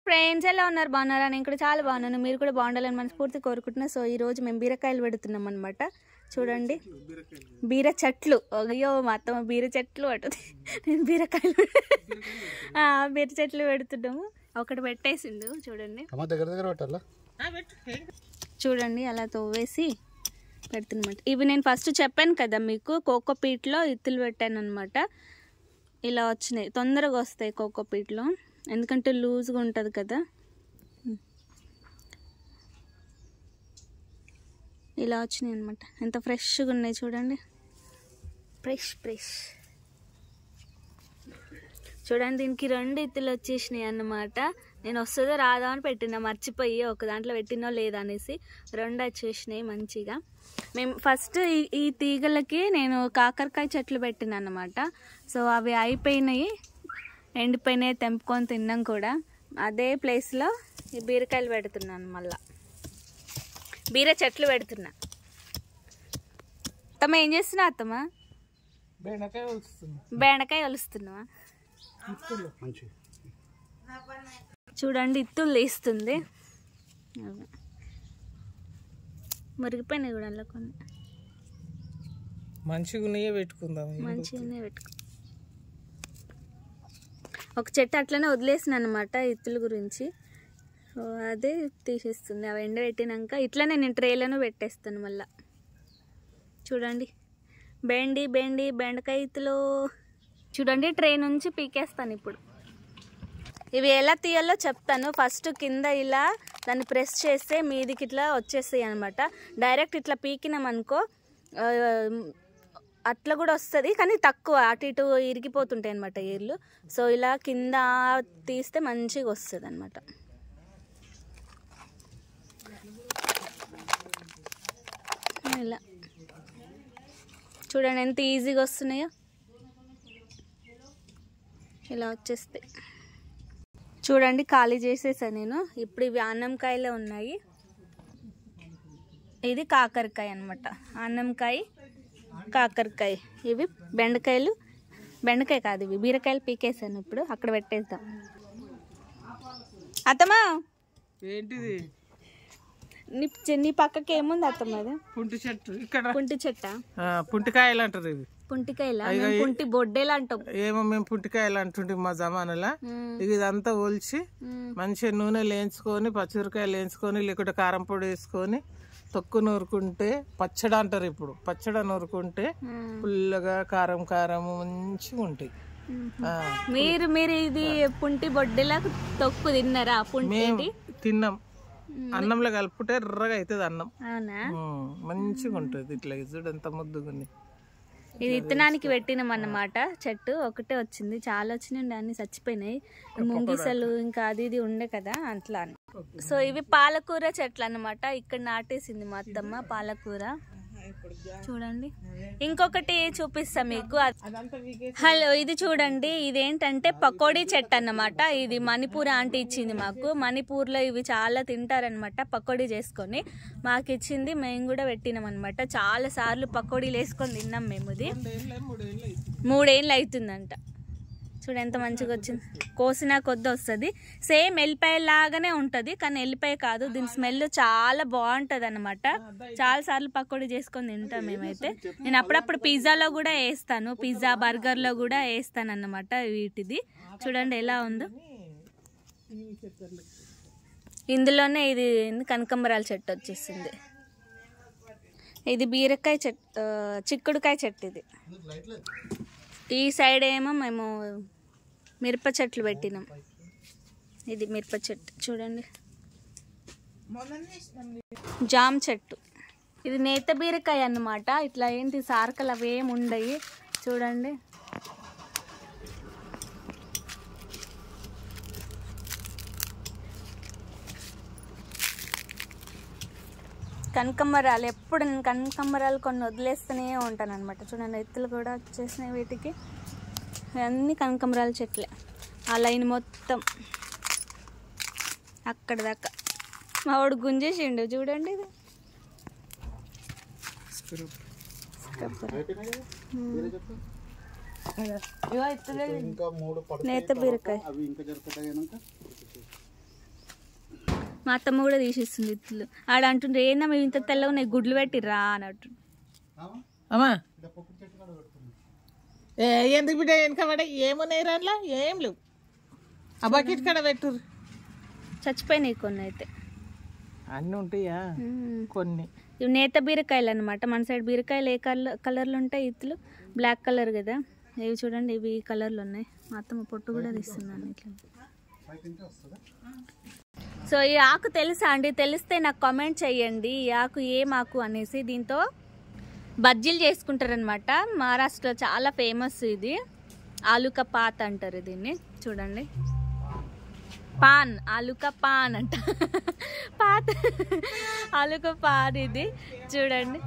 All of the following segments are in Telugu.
ఫ్రెండ్స్ ఎలా ఉన్నారు? బాగున్నారా? నేను కూడా చాలా బాగున్నాను. మీరు కూడా బాగుండాలని మనస్ఫూర్తి కోరుకుంటున్నా. సో ఈ రోజు మేము బీరకాయలు పెడుతున్నాం అనమాట. చూడండి, బీర చెట్లు. అయ్యో మా అత్తమ్మ బీర చెట్లు పట్టుది, నేను బీరకాయలు బీర చెట్లు పెడుతున్నాము. ఒకటి పెట్టేసిండు చూడండి. చూడండి అలా తవ్వేసి పెడుతున్నమాట. ఇవి నేను ఫస్ట్ చెప్పాను కదా మీకు, కోకోపీట్లో ఇత్తులు పెట్టాను అనమాట. ఇలా వచ్చినాయి, తొందరగా వస్తాయి కోకోపీట్లో, ఎందుకంటే లూజ్గా ఉంటుంది కదా. ఇలా వచ్చినాయి అనమాట. ఎంత ఫ్రెష్గా ఉన్నాయి చూడండి, ఫ్రెష్ ఫ్రెష్. చూడండి, దీనికి 2 ఇత్తులు వచ్చేసినాయి అన్నమాట. నేను వస్తుందో రాదా అని పెట్టినా, మర్చిపోయి ఒక దాంట్లో పెట్టినో లేదా అనేసి 2 వచ్చేసినాయి మంచిగా. మేము ఫస్ట్ ఈ తీగలకి నేను కాకరకాయ చెట్లు పెట్టిన అన్నమాట. సో అవి అయిపోయినాయి, ఎండిపోయినాయి, తెంపుకొని తిన్నాం కూడా. అదే ప్లేస్లో ఈ బీరకాయలు పెడుతున్నాను, మళ్ళా బీర చెట్లు పెడుతున్నా. అత్తమ్మ ఏం చేస్తున్నా? అత్తమ్మ బెండకాయ వలుస్తున్నావా? చూడండి, ఇత్తులు తీస్తుంది. మురిగిపోయినాయి కూడా అలా కొన్ని. మంచిగా పెట్టుకుందాం, మంచిగానే పెట్టుకో. ఒక చెట్టు అట్లనే వదిలేసిన అనమాట ఇత్తుల గురించి. సో అదే తీసేస్తుంది. అవి ఎండ పెట్టినాక ఇట్లనే నేను ట్రేలను పెట్టేస్తాను మళ్ళా. చూడండి, బెండకాయ ఇత్తులు చూడండి, ట్రే నుంచి పీకేస్తాను ఇప్పుడు. ఇవి ఎలా తీయాలో చెప్తాను. ఫస్ట్ కింద ఇలా దాన్ని ప్రెస్ చేస్తే మీదికి ఇట్లా వచ్చేస్తాయి అనమాట. డైరెక్ట్ ఇట్లా పీకినాం అనుకో అట్లా కూడా వస్తుంది, కానీ తక్కువ, అటు ఇటు ఇరిగిపోతుంటాయి అనమాట ఏర్లు. సో ఇలా కింద తీస్తే మంచిగా వస్తుంది అనమాట. ఇలా చూడండి ఎంత ఈజీగా వస్తున్నాయో. ఇలా వచ్చేస్తాయి చూడండి. ఖాళీ చేసేసాను నేను. ఇప్పుడు ఇవి అన్నంకాయలే ఉన్నాయి. ఇది కాకరకాయ అనమాట, అన్నంకాయ కాకరకాయ. ఇవి బెండకాయలు, బెండకాయ కాదు ఇవి బీరకాయలు పీకేసాను. ఇప్పుడు అక్కడ పెట్టేద్దాం. అత్తమ్మా ఏంటిది? నీ పక్కకి ఏముంది అత్తమ్మ? అది పుంటి చెట్టు. ఇక్కడ పుంటి చెట్ట, పుంటికాయలు అంటారు ఇవి. పుంటికాయల పుంటి బొడ్డేలు అంటాం. ఏమో మేము పుంటికాయలు అంటుంటే మా జమానలా. ఇదంతా ఒలిచి మంచిగా నూనెలు వేయించుకొని, పచ్చిమిరకాయలు వేయించుకొని, లేకుంటే కారం పొడి వేసుకొని తొక్కు నూరుకుంటే పచ్చడి అంటారు. ఇప్పుడు పచ్చడి నూరుకుంటే పుల్లగా కారం కారం మంచిగా ఉంటాయి. మీరు ఇది పుంటి బొడ్డెలా తొక్కు తిన్నారా? పుంటి తిన్నాం. అన్నంలో కలుపుకుంటే ఎర్రగా అవుతుంది అన్నం. అవునా? మంచిగా ఉంటుంది. ఇట్లా చూడు ఎంత ముద్దుగా. ఇది విత్తనానికి పెట్టినాం అన్నమాట. చెట్టు ఒకటే వచ్చింది, చాలా వచ్చినాయి, అన్ని చచ్చిపోయినాయి. ముంగిసలు ఇంకా అది ఇది ఉండే కదా అట్లా అని. సో ఇవి పాలకూర చెట్లు అన్నమాట. ఇక్కడ నాటేసింది మా అత్తమ్మ పాలకూర. చూడండి, ఇంకొకటి చూపిస్తా మీకు. హలో, ఇది చూడండి, ఇదేంటంటే పకోడీ చెట్టు అన్నమాట. ఇది మణిపూర్ ఆంటీ ఇచ్చింది మాకు. మణిపూర్లో ఇవి చాలా తింటారనమాట, పకోడీ చేసుకొని మాకు ఇచ్చింది. మేము కూడా పెట్టినాం అనమాట. చాలా సార్లు పకోడీలు వేసుకొని తిన్నాం మేము. ఇది 3 ఏళ్ళు అవుతుందంట. చూడు ఎంత మంచిగా వచ్చింది. కోసినా కొద్ది వస్తుంది. సేమ్ ఎల్లిపాయ లాగానే ఉంటుంది, కానీ ఎల్లిపాయ కాదు. దీని స్మెల్ చాలా బాగుంటుంది అనమాట. చాలా సార్లు పకోడీ చేసుకొని తింటాం మేమైతే. నేను అప్పుడప్పుడు పిజ్జాలో కూడా వేస్తాను, పిజ్జా బర్గర్లో కూడా వేస్తాను అన్నమాట వీటిది. చూడండి ఎలా ఉందో. ఇందులోనే ఇది కనకాంబరాల చెట్టు వచ్చేసింది. ఇది బీరకాయ చెట్టు, చిక్కుడుకాయ చెట్టు. ఇది ఈ సైడ్ ఏమో మేము మిరప చెట్లు పెట్టినాం. ఇది మిరప చెట్టు చూడండి. జామ చెట్టు. ఇది నేత బీరకాయ అన్నమాట. ఇట్లా ఏంటి సార్కలు అవేమి ఉండయి చూడండి. కనకాంబరాలు, ఎప్పుడు నేను కనకాంబరాలు కొన్ని వదిలేస్తూనే ఉంటాను అనమాట. చూడండి, ఎత్తులు కూడా వచ్చేసినాయి వీటికి. అన్నీ కనకాంబరాల చెట్లే, ఆ లైన్ మొత్తం అక్కడ దాకా. మా వాడు గుంజేసిండు చూడండి. ఇది నేత బీరకాయ. మా అత్తమ్మ కూడా తీసిస్తుంది ఇత్తులు. ఆడ అంటుండ్రు ఏందా మేము ఇంత తెల్లగా ఉన్నాయి గుడ్లు పెట్టిర్రా అని అంటుండ్రు. అమ్మా ఎందుకు బిడ్డ వెనకబడ ఏమున్నాయి రాన్లా ఏం లేవు. ఆ బకెట్ కాడ పెట్టు. చచ్చిపోయినాయి కొన్ని అయితే. అన్నీ ఉంటాయా కొన్ని. ఇవి నేత బీరకాయలు అనమాట. మన సైడ్ బీరకాయలు ఏ కలర్లు ఉంటాయి ఇత్తులు బ్లాక్ కలర్ కదా. ఇవి చూడండి ఇవి ఈ కలర్లు ఉన్నాయి. మా అత్తమ్మ పొట్టు కూడా తీస్తున్నాను ఇట్లా. సో ఈ ఆకు తెలుసా అండి? తెలిస్తే నాకు కామెంట్ చేయండి ఈ ఆకు ఏం ఆకు అనేసి. దీంతో బజ్జీలు చేసుకుంటారనమాట. మహారాష్ట్రలో చాలా ఫేమస్ ఇది. ఆలుక పాత్ అంటారు దీన్ని. చూడండి పాన్ ఆలుక పాన్ అంట పాత్ ఆలుక పాన్ ఇది. చూడండి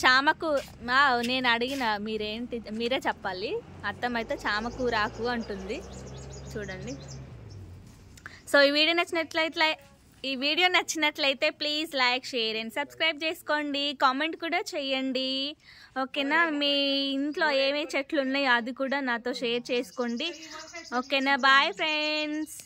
చామకు నేను అడిగిన మీరే చెప్పాలి. అత్తమైతే చామకూర ఆకు అంటుంది. చూడండి. సో ఈ వీడియో నచ్చినట్లయితే please like share and subscribe చేసుకోండి. కామెంట్ కూడా చేయండి ఓకేనా. మీ ఇంట్లో ఏమేమి చెట్లు ఉన్నాయో అది కూడా నాతో షేర్ చేసుకోండి ఓకేనా. Bye friends.